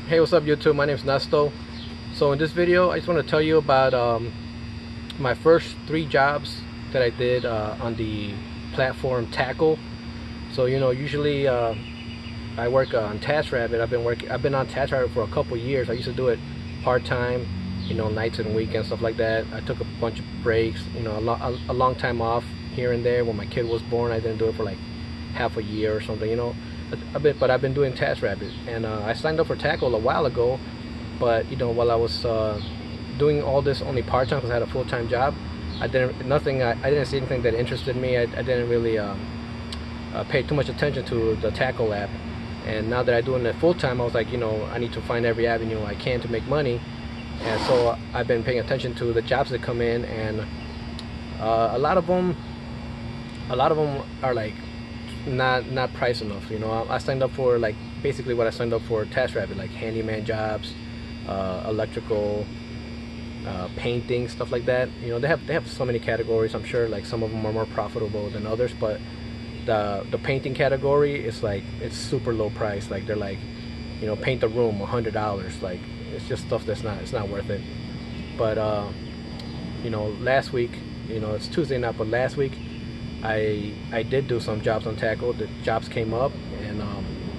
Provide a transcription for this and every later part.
Hey, what's up YouTube? My name is Nesto. So in this video I just want to tell you about my first 3 jobs that I did on the platform Takl. So usually I work on TaskRabbit. I've been on TaskRabbit for a couple years. I used to do it part-time, nights and weekends, stuff like that. I took a bunch of breaks, a long time off here and there. When my kid was born, I didn't do it for like half a year or something, but I've been doing TaskRabbit, and I signed up for Takl a while ago. But while I was doing all this only part-time because I had a full-time job, I didn't see anything that interested me. I didn't really pay too much attention to the Takl app. And now that I'm doing it full-time, I was like, I need to find every avenue I can to make money. And so I've been paying attention to the jobs that come in, and a lot of them are like not priced enough. I signed up for like basically what I signed up for TaskRabbit, like handyman jobs, electrical, painting, stuff like that. They have so many categories. I'm sure like some of them are more profitable than others, but the painting category is like, it's super low price. Like they're like, paint the room $100. Like it's just stuff that's not worth it. But last week, it's Tuesday now, but last week I did do some jobs on Takl. The jobs came up, and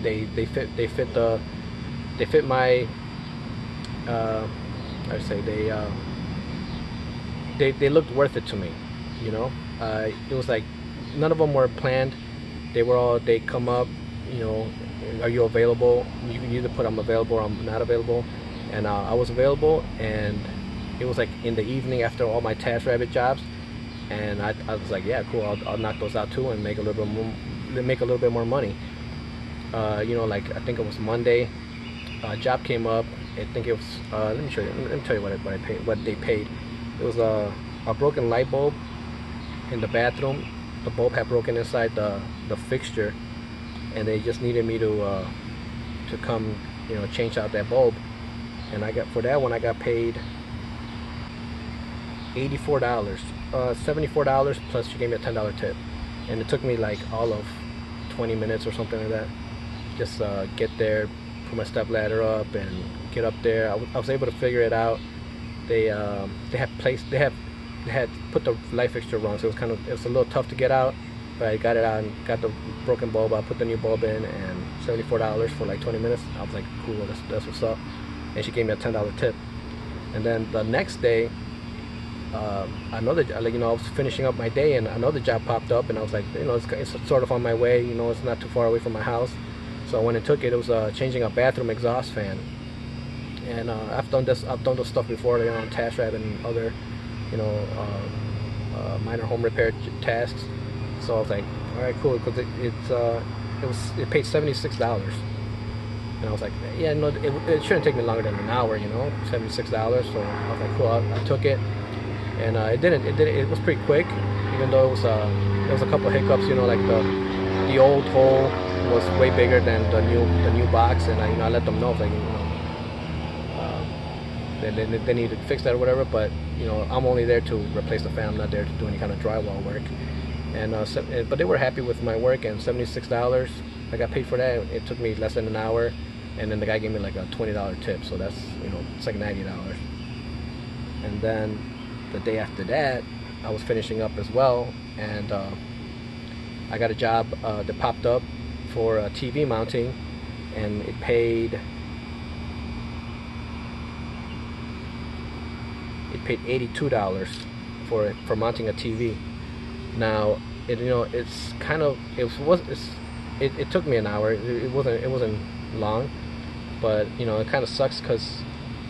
they fit my I say they looked worth it to me. It was like none of them were planned. They come up, are you available? You can either put I'm available or I'm not available. And I was available, and it was like in the evening after all my TaskRabbit jobs. And I was like, yeah, cool, I'll knock those out too and make a little bit more money. Like I think it was Monday, job came up. I think it was let me tell you what they paid. It was a broken light bulb in the bathroom. The bulb had broken inside the fixture, and they just needed me to come change out that bulb. And for that one I got paid $84. $74 plus she gave me a $10 tip, and it took me like all of 20 minutes or something like that. Just get there, put my step ladder up, and get up there. I was able to figure it out. They had put the light fixture wrong, so it was a little tough to get out. But I got it out and got the broken bulb out, put the new bulb in, and $74 for like 20 minutes. I was like, cool, that's what's up. And she gave me a $10 tip. And then the next day, I was finishing up my day, and another job popped up, and I was like, it's sort of on my way. It's not too far away from my house. So when I took it, it was changing a bathroom exhaust fan. And I've done this stuff before, on TaskRabbit and other, minor home repair tasks. So I was like, all right, cool, because it paid $76. And I was like, yeah, no, it shouldn't take me longer than an hour, $76. So I was like, cool, I took it. And it was pretty quick, even though there was a couple of hiccups. Like the old hole was way bigger than the new box, and I let them know, like, they needed to fix that or whatever. But I'm only there to replace the fan. I'm not there to do any kind of drywall work. And but they were happy with my work, and $76 I got paid for that. It took me less than an hour, and then the guy gave me like a $20 tip, so that's it's like $90. And then the day after that, I was finishing up as well, and I got a job that popped up for TV mounting, and it paid $82 for mounting a TV. Now it took me an hour. It wasn't long, but it kind of sucks because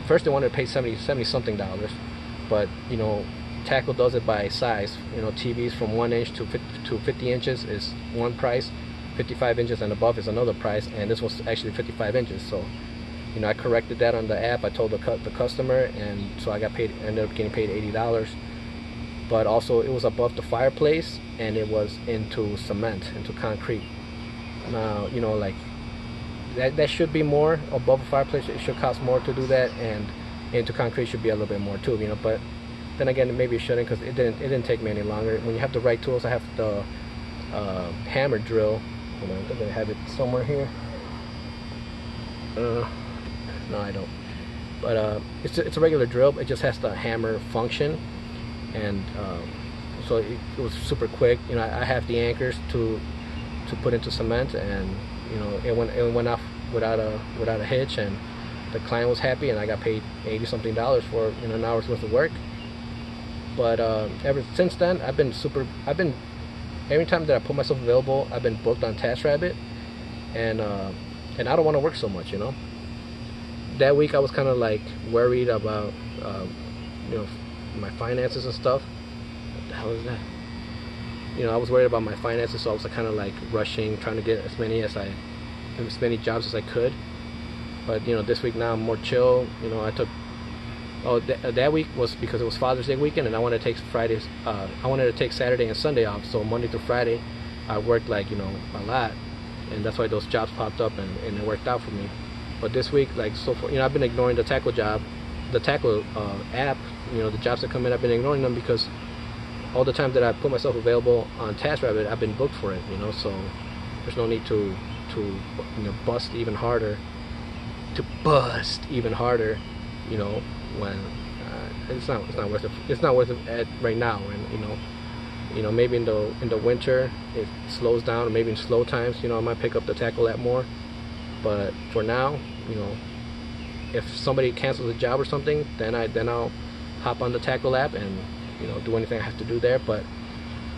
first they wanted to pay 70 something dollars. But Takl does it by size. TVs from 1 inch to 50 inches is one price, 55 inches and above is another price, and this was actually 55 inches. So I corrected that on the app. I told the customer, and so I ended up getting paid $80. But also it was above the fireplace, and it was into cement, into concrete. Now like that should be more. Above a fireplace, it should cost more to do that, and into concrete should be a little bit more too, but then again, maybe it shouldn't, because it didn't take me any longer. When you have the right tools, I have the hammer drill. Hold on, I think I have it somewhere here. No, I don't. But it's a regular drill. It just has the hammer function, and so it was super quick. You know, I have the anchors to put into cement, and you know, it went off without a hitch, and the client was happy, and I got paid $80 something for, you know, an hour's worth of work. But ever since then, I've been every time that I put myself available, I've been booked on TaskRabbit, and I don't want to work so much, you know. That week I was kind of like worried about you know, my finances and stuff. What the hell is that? You know, I was worried about my finances, so I was kind of like rushing, trying to get as many jobs as I could. But you know, this week now I'm more chill. You know, I took that week was because it was Father's Day weekend, and I wanted to take Fridays. I wanted to take Saturday and Sunday off, so Monday through Friday I worked, like, you know, a lot, and that's why those jobs popped up, and it worked out for me. But this week, like, so far, you know, I've been ignoring the Takl job, the Takl app. You know, the jobs that come in, I've been ignoring them because all the time that I put myself available on TaskRabbit, I've been booked for it. You know, so there's no need to you know, bust even harder. You know, when it's not worth it. It's not worth it right now, and you know, maybe in the winter it slows down, or maybe in slow times, you know, I might pick up the Takl app more. But for now, you know, if somebody cancels a job or something, then I'll hop on the Takl app and, you know, do anything I have to do there. But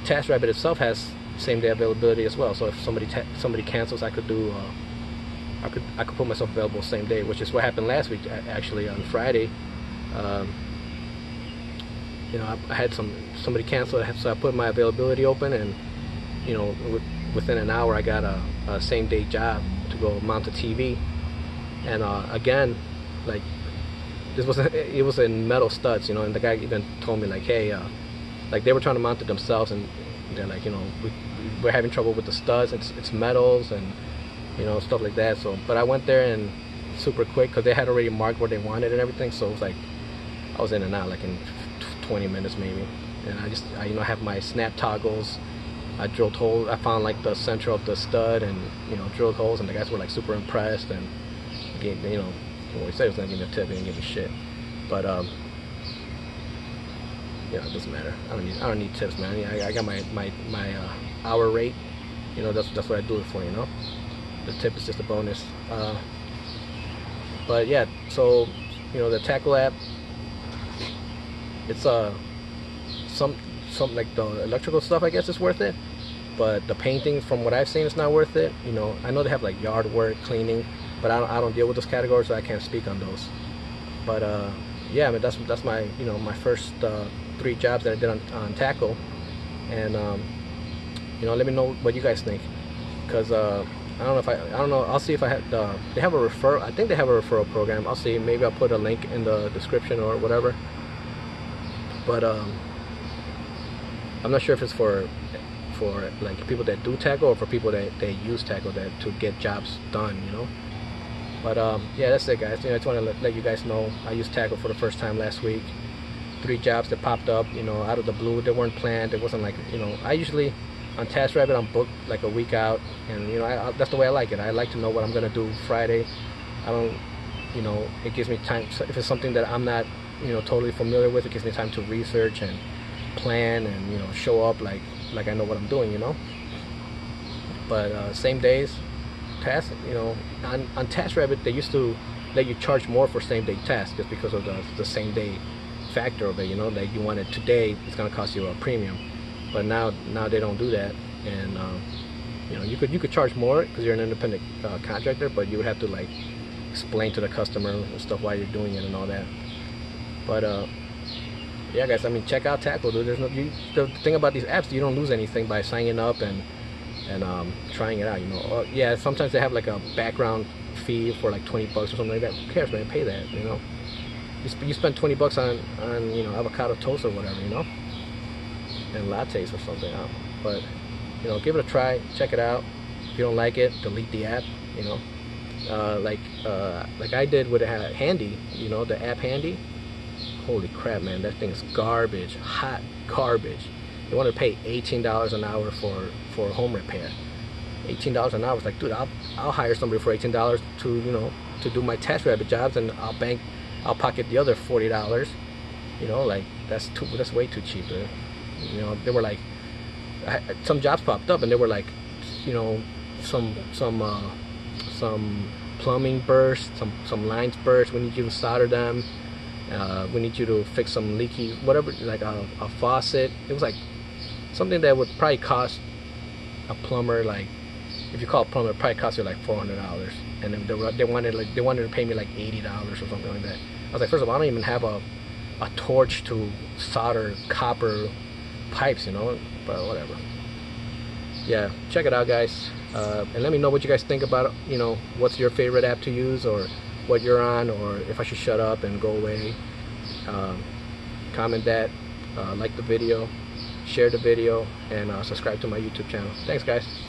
TaskRabbit itself has same-day availability as well. So if somebody cancels, I could do I could put myself available same day, which is what happened last week. Actually, on Friday, you know, I had somebody cancel, so I put my availability open, and you know, within an hour I got a same-day job to go mount a TV. And again, like, it was in metal studs, you know, and the guy even told me, like, hey, like, they were trying to mount it themselves, and they're like, you know, we're having trouble with the studs. It's metals, and you know, stuff like that. So, but I went there, and super quick, because they had already marked where they wanted and everything. So it was like I was in and out like in 20 minutes maybe. And I you know, have my snap toggles. I drilled holes. I found like the center of the stud, and you know, drilled holes, and the guys were like super impressed, and gave, you know, well, he said he was gonna give me a tip, he didn't give me shit. But you know, it doesn't matter. I don't need tips, man. I got my hour rate. You know, that's what I do it for, you know. The tip is just a bonus. But yeah, so you know, the Takl app, it's some like the electrical stuff, I guess, is worth it, but the painting, from what I've seen, is not worth it. You know, I know they have like yard work, cleaning, but I don't deal with those categories, so I can't speak on those. But yeah, I mean, that's my, you know, my first 3 jobs that I did on Takl, and you know, let me know what you guys think, because I don't know. I'll see if I have they have a referral. I think they have a referral program. I'll see. Maybe I'll put a link in the description or whatever. But I'm not sure if it's for like people that do Takl, or for people that they use Takl to get jobs done, you know. But yeah, that's it, guys. You know, I just want to let you guys know I used Takl for the first time last week. 3 jobs that popped up, you know, out of the blue. They weren't planned. It wasn't like, you know, I usually on TaskRabbit I'm booked like a week out, and you know, that's the way I like it. I like to know what I'm gonna do Friday. I don't, you know, it gives me time. So if it's something that I'm not, you know, totally familiar with, it gives me time to research and plan, and you know, show up like I know what I'm doing, you know. But same days, you know, on TaskRabbit they used to let you charge more for same day tasks, just because of the same day factor of it, you know, like you want it today, it's gonna cost you a premium. But now they don't do that, and you know, you could charge more because you're an independent contractor, but you would have to like explain to the customer and stuff why you're doing it and all that. But yeah, guys, I mean, check out Takl, dude. The thing about these apps, you don't lose anything by signing up and trying it out, you know. Yeah, sometimes they have like a background fee for like $20 or something like that. Who cares, man? Pay that, you know. You spend $20 on you know, avocado toast or whatever, you know, and lattes or something. But you know, give it a try, check it out. If you don't like it, delete the app, you know. Like I did with Handy, you know, the app Handy. Holy crap, man, that thing's garbage, hot garbage. They want to pay $18 an hour for home repair. $18 an hour. I was like, dude, I'll hire somebody for $18 to, you know, to do my task rabbit jobs, and I'll pocket the other $40. You know, like that's way too cheap. You know, they were like, some jobs popped up and they were like, you know, some plumbing burst, some lines burst. We need you to solder them. We need you to fix some leaky, whatever, like a faucet. It was like something that would probably cost a plumber, like, if you call a plumber, it probably cost you like $400. And then they wanted to pay me like $80 or something like that. I was like, first of all, I don't even have a torch to solder copper pipes, you know, but whatever. Yeah, check it out, guys, and let me know what you guys think about it. You know, what's your favorite app to use, or what you're on, or if I should shut up and go away. Comment that, like the video, share the video, and subscribe to my YouTube channel. Thanks, guys.